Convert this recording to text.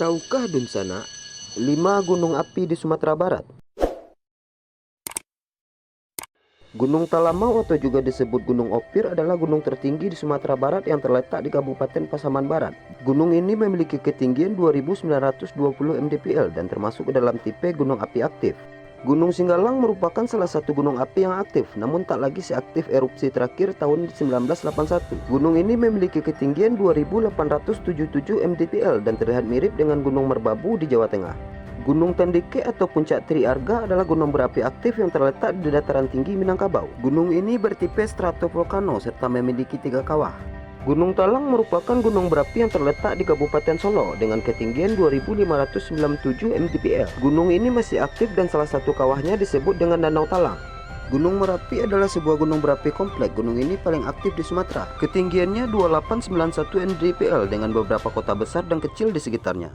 Tahukah Dunsana, 5 gunung api di Sumatera Barat? Gunung Talamau atau juga disebut Gunung Ophir adalah gunung tertinggi di Sumatera Barat yang terletak di Kabupaten Pasaman Barat. Gunung ini memiliki ketinggian 2.920 mdpl dan termasuk ke dalam tipe gunung api aktif. Gunung Singgalang merupakan salah satu gunung api yang aktif, namun tak lagi seaktif erupsi terakhir tahun 1981. Gunung ini memiliki ketinggian 2.877 mdpl dan terlihat mirip dengan Gunung Merbabu di Jawa Tengah. Gunung Tandike atau Puncak Triarga adalah gunung berapi aktif yang terletak di dataran tinggi Minangkabau. Gunung ini bertipe stratovolcano serta memiliki 3 kawah. Gunung Talang merupakan gunung berapi yang terletak di Kabupaten Solo dengan ketinggian 2.597 mdpl. Gunung ini masih aktif dan salah satu kawahnya disebut dengan Danau Talang. Gunung Merapi adalah sebuah gunung berapi kompleks. Gunung ini paling aktif di Sumatera. Ketinggiannya 2891 mdpl dengan beberapa kota besar dan kecil di sekitarnya.